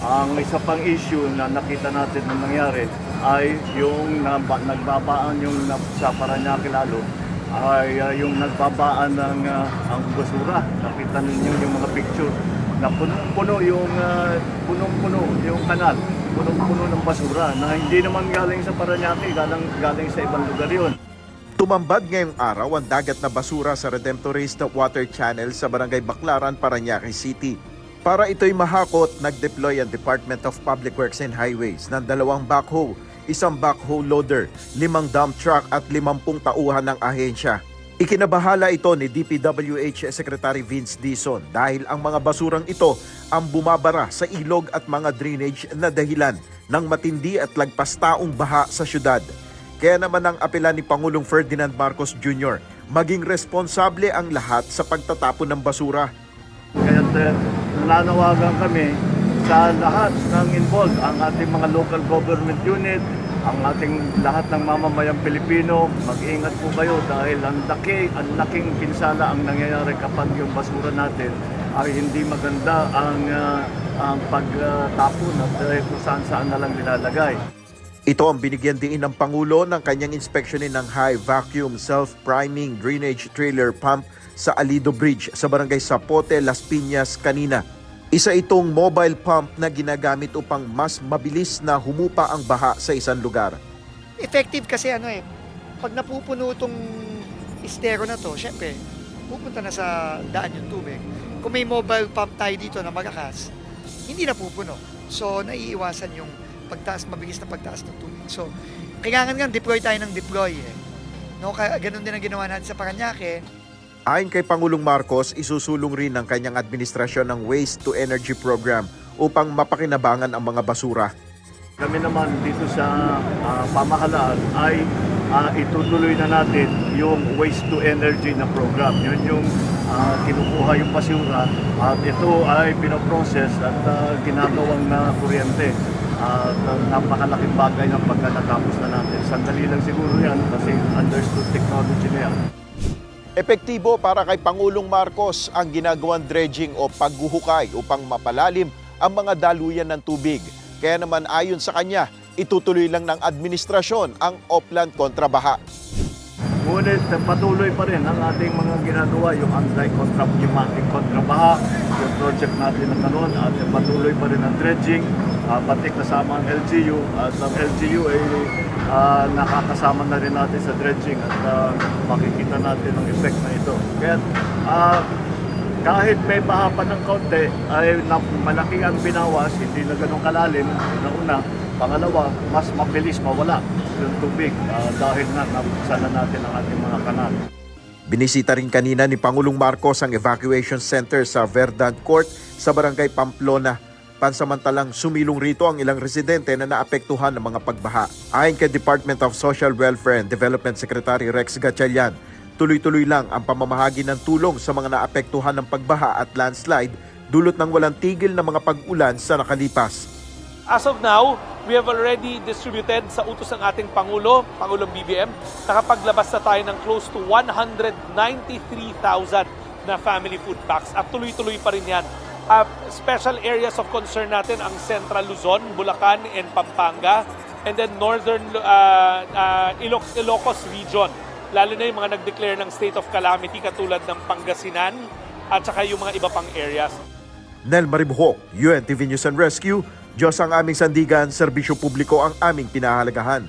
Ang isa pang issue na nakita natin na nangyari ay yung nagbabaan yung sa Parañaque lalo ay yung nagbabaan ng ang basura. Nakita ninyo yung mga picture na punong-puno punong-puno yung kanal, punong-puno ng basura na hindi naman galing sa Parañaque, galing sa ibang lugar yun. Tumambad ngayong araw ang dagat na basura sa Redemptorist Water Channel sa Barangay Baclaran, Parañaque City. Para ito'y mahakot, nag-deploy ang Department of Public Works and Highways ng 2 backhoe, 1 backhoe loader, 5 dump truck at 50 tauhan ng ahensya. Ikinabahala ito ni DPWH Secretary Vince Dizon dahil ang mga basurang ito ang bumabara sa ilog at mga drainage na dahilan ng matindi at lagpas taong baha sa syudad. Kaya naman ang apela ni Pangulong Ferdinand Marcos Jr. maging responsable ang lahat sa pagtatapon ng basura. Kaya nananawagan kami sa lahat ng involved, ang ating mga local government unit, ang ating lahat ng mamamayang Pilipino, mag-iingat po kayo dahil ang laking pinsala ang nangyayari kapag yung basura natin ay hindi maganda ang pagtapon at kung saan na lang nilalagay. Ito ang binigyan din ng Pangulo ng kanyang inspeksyonin ng high vacuum self-priming drainage trailer pump sa Alido Bridge sa Barangay Zapote, Las Piñas kanina. Isa itong mobile pump na ginagamit upang mas mabilis na humupa ang baha sa isang lugar. Effective kasi pag napupuno itong estero na to, syempre, pupunta na sa daan yung tubig. Kung may mobile pump tayo dito na magakas, hindi napupuno. So, naiiwasan yung mabilis na pagtaas ng tubig. So, kailangan nga deploy tayo ng deploy. No, ganun din ang ginawa natin sa Parañaque. Ayon kay Pangulong Marcos, isusulong rin ng kanyang administrasyon ng Waste to Energy Program upang mapakinabangan ang mga basura. Kami naman dito sa pamahalaan ay itutuloy na natin yung Waste to Energy na program. Yun yung kinukuha yung basura at ito ay pinoprocess at ginagawang na kuryente. Napakalaking bagay ng pagka natapos na natin. Sandali lang siguro yan kasi understood technology na yan. Epektibo para kay Pangulong Marcos ang ginagawang dredging o paghuhukay upang mapalalim ang mga daluyan ng tubig. Kaya naman ayon sa kanya, itutuloy lang ng administrasyon ang Oplan kontra baha. Ngunit patuloy pa rin ang ating mga ginagawa, yung anti-kontrabaha, yung project natin na kanon, at patuloy pa rin ang dredging, pati kasama ang LGU, at ang LGU ay nakakasama na rin natin sa dredging at makikita natin ang effect na ito. Kaya kahit may baha pa ng kaunti, ay malaki ang binawas, hindi na ganun kalalim na una. Pangalawa, mas mabilis mawala yung tubig dahil nabuksan na natin ang ating mga kanal. Binisita rin kanina ni Pangulong Marcos ang evacuation center sa Verdant Court sa Barangay Pamplona. Pansamantalang sumilong rito ang ilang residente na naapektuhan ng mga pagbaha. Ayon kay Department of Social Welfare and Development Secretary Rex Gatchalian, tuloy-tuloy lang ang pamamahagi ng tulong sa mga naapektuhan ng pagbaha at landslide dulot ng walang tigil na mga pag-ulan sa nakalipas. As of now, we have already distributed sa utos ng ating Pangulo, Pangulong BBM, nakapaglabas na tayo ng close to 193,000 na family food packs. At tuloy-tuloy pa rin yan. Special areas of concern natin ang Central Luzon, Bulacan, and Pampanga. And then Northern Ilocos region. Lalo na yung mga nag-declare ng state of calamity katulad ng Pangasinan at saka yung mga iba pang areas. Nel Maribuhok, UNTV News and Rescue. Diyos ang aming sandigan, serbisyo publiko ang aming pinahalagahan.